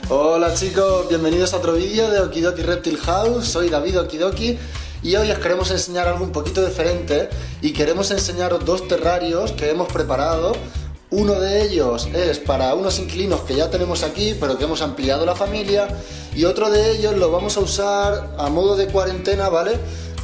Hola chicos, bienvenidos a otro vídeo de Okidoki Reptile House. Soy David Okidoki y hoy os queremos enseñar algo un poquito diferente y queremos enseñaros dos terrarios que hemos preparado. Uno de ellos es para unos inquilinos que ya tenemos aquí, pero que hemos ampliado la familia, y otro de ellos lo vamos a usar a modo de cuarentena, ¿vale?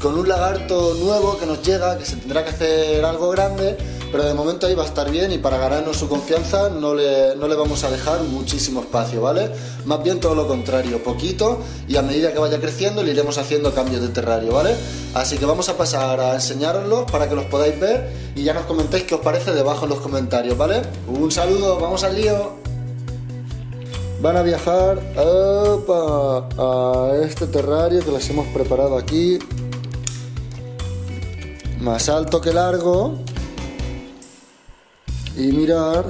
Con un lagarto nuevo que nos llega, que se tendrá que hacer algo grande, pero de momento ahí va a estar bien, y para ganarnos su confianza no le vamos a dejar muchísimo espacio, ¿vale? Más bien todo lo contrario, poquito, y a medida que vaya creciendo le iremos haciendo cambios de terrario, ¿vale? Así que vamos a pasar a enseñároslos para que los podáis ver y ya nos comentéis qué os parece debajo en los comentarios, ¿vale? Un saludo, vamos al lío. Van a viajar a este terrario que les hemos preparado aquí, más alto que largo. Y mirar,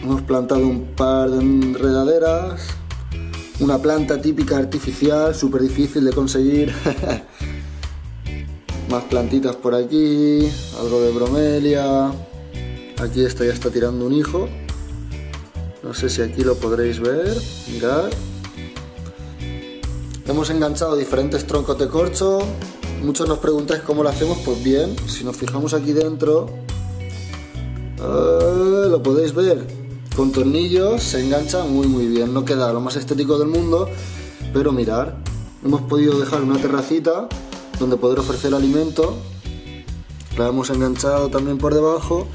hemos plantado un par de enredaderas, una planta típica artificial, súper difícil de conseguir. Más plantitas por aquí, algo de bromelia. Aquí esta ya está tirando un hijo, no sé si aquí lo podréis ver, mirad. Hemos enganchado diferentes troncos de corcho. Muchos nos preguntáis cómo lo hacemos. Pues bien, si nos fijamos aquí dentro, lo podéis ver, con tornillos se engancha muy bien, no queda lo más estético del mundo, pero mirar, hemos podido dejar una terracita donde poder ofrecer alimento, la hemos enganchado también por debajo,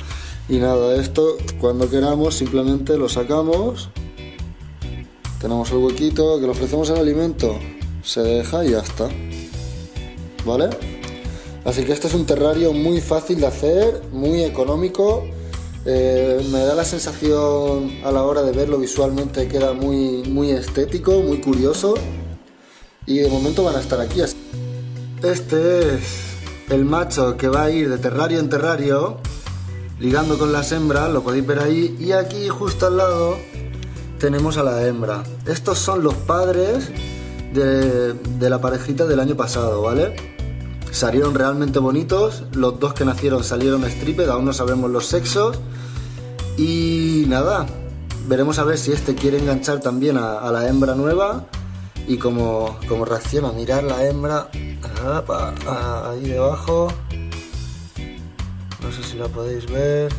y nada, esto cuando queramos simplemente lo sacamos, tenemos el huequito que le ofrecemos el alimento, se deja y ya está, ¿vale? Así que este es un terrario muy fácil de hacer, muy económico. Me da la sensación a la hora de verlo visualmente, queda muy estético, muy curioso, y de momento van a estar aquí. Este es el macho que va a ir de terrario en terrario ligando con las hembras, lo podéis ver ahí, y aquí justo al lado tenemos a la hembra. Estos son los padres de la parejita del año pasado, ¿vale? Salieron realmente bonitos, los dos que nacieron salieron stripped, aún no sabemos los sexos. Y nada, veremos a ver si este quiere enganchar también a la hembra nueva y cómo reacciona. Mirad la hembra, ahí debajo, no sé si la podéis ver,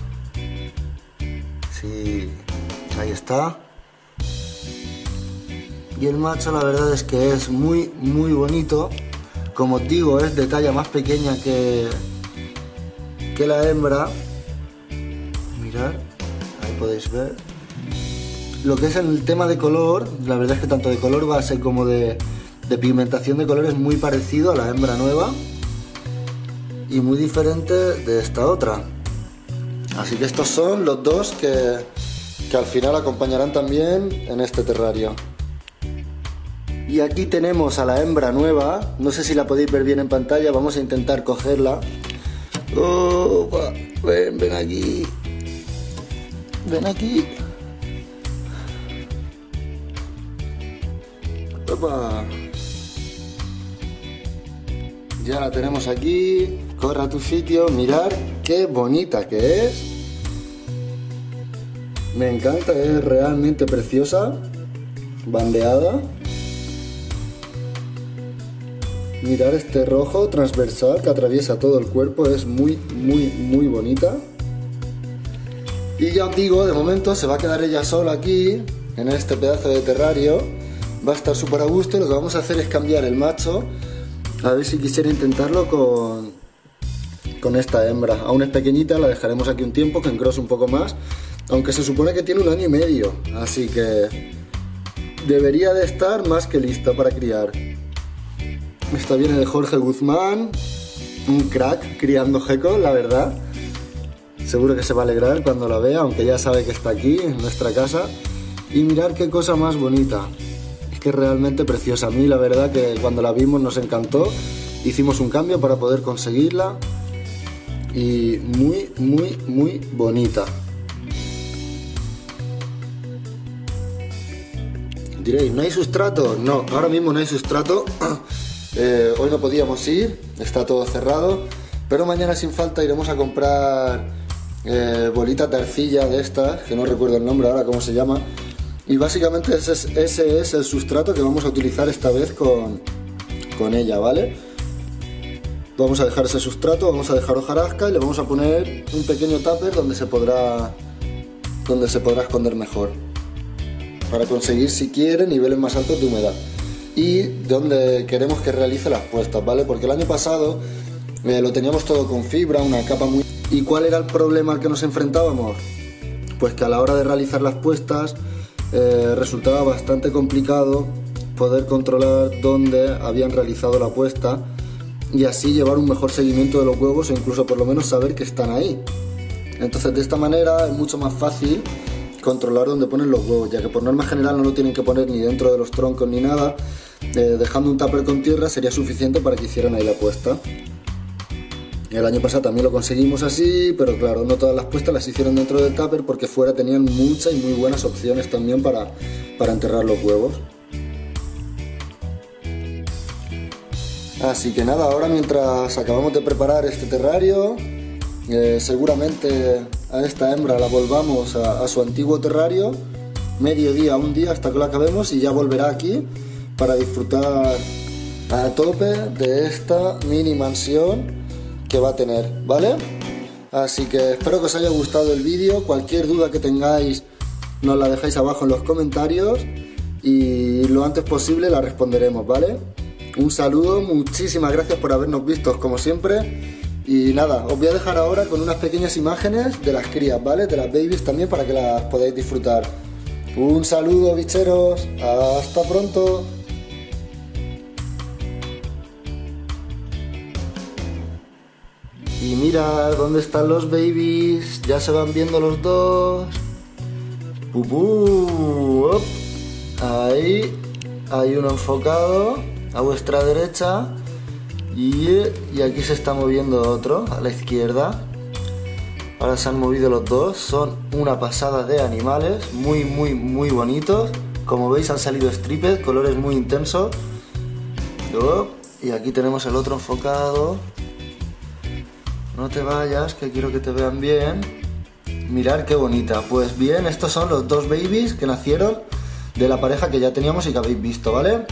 sí, ahí está. Y el macho la verdad es que es muy bonito. Como os digo, es de talla más pequeña que la hembra. Mirad, ahí podéis ver. Lo que es el tema de color, la verdad es que tanto de color base como de pigmentación de color es muy parecido a la hembra nueva y muy diferente de esta otra. Así que estos son los dos que al final acompañarán también en este terrario. Y aquí tenemos a la hembra nueva, no sé si la podéis ver bien en pantalla, vamos a intentar cogerla. Ven aquí, ven aquí. Opa. Ya la tenemos aquí, corre a tu sitio, mirad qué bonita que es. Me encanta, es realmente preciosa, bandeada. Mirar este rojo transversal que atraviesa todo el cuerpo, es muy bonita. Y ya os digo, de momento se va a quedar ella sola aquí, en este pedazo de terrario. Va a estar súper a gusto, y lo que vamos a hacer es cambiar el macho. A ver si quisiera intentarlo con esta hembra. Aún es pequeñita, la dejaremos aquí un tiempo, que engrose un poco más. Aunque se supone que tiene 1 año y medio, así que debería de estar más que lista para criar. Esta viene de Jorge Guzmán, un crack criando gecko, la verdad. Seguro que se va a alegrar cuando la vea, aunque ya sabe que está aquí, en nuestra casa. Y mirad qué cosa más bonita. Es que es realmente preciosa. A mí la verdad que cuando la vimos nos encantó. Hicimos un cambio para poder conseguirla. Y muy bonita. Diréis, ¿no hay sustrato? No, ahora mismo no hay sustrato. Hoy no podíamos ir, está todo cerrado, pero mañana sin falta iremos a comprar bolitas de arcilla de estas, que no recuerdo el nombre ahora cómo se llama, Y básicamente ese es el sustrato que vamos a utilizar esta vez con ella, ¿vale? Vamos a dejar ese sustrato, vamos a dejar hojarasca y le vamos a poner un pequeño tupper donde se podrá esconder mejor, para conseguir, si quiere, niveles más altos de humedad. Y donde queremos que realice las puestas, ¿vale? Porque el año pasado lo teníamos todo con fibra, una capa muy... ¿Y cuál era el problema al que nos enfrentábamos? Pues que a la hora de realizar las puestas resultaba bastante complicado poder controlar dónde habían realizado la puesta y así llevar un mejor seguimiento de los huevos o incluso por lo menos saber que están ahí. Entonces de esta manera es mucho más fácil controlar dónde ponen los huevos, ya que por norma general no lo tienen que poner ni dentro de los troncos ni nada. Dejando un tupper con tierra sería suficiente para que hicieran ahí la puesta. El año pasado también lo conseguimos así, pero claro, no todas las puestas las hicieron dentro del tupper porque fuera tenían muchas y muy buenas opciones también para enterrar los huevos. Así que nada, ahora mientras acabamos de preparar este terrario, seguramente a esta hembra la volvamos a su antiguo terrario, mediodía, un día hasta que lo acabemos, y ya volverá aquí para disfrutar a tope de esta mini mansión que va a tener, ¿vale? Así que espero que os haya gustado el vídeo. Cualquier duda que tengáis nos la dejáis abajo en los comentarios y lo antes posible la responderemos, ¿vale? Un saludo, muchísimas gracias por habernos visto como siempre. Y nada, os voy a dejar ahora con unas pequeñas imágenes de las crías, ¿vale? De las babies también, para que las podáis disfrutar. Un saludo, bicheros, hasta pronto. Y mira dónde están los babies, ya se van viendo los dos. ¡Pupú! Ahí hay uno enfocado a vuestra derecha y aquí se está moviendo otro a la izquierda. Ahora se han movido los dos, son una pasada de animales, muy bonitos. Como veis han salido striped, colores muy intensos. Y aquí tenemos el otro enfocado. No te vayas, que quiero que te vean bien. Mirad qué bonita. Pues bien, estos son los dos babies que nacieron de la pareja que ya teníamos y que habéis visto, ¿vale?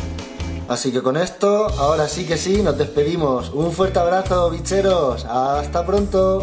Así que con esto, ahora sí que sí, nos despedimos. Un fuerte abrazo, bicheros. Hasta pronto.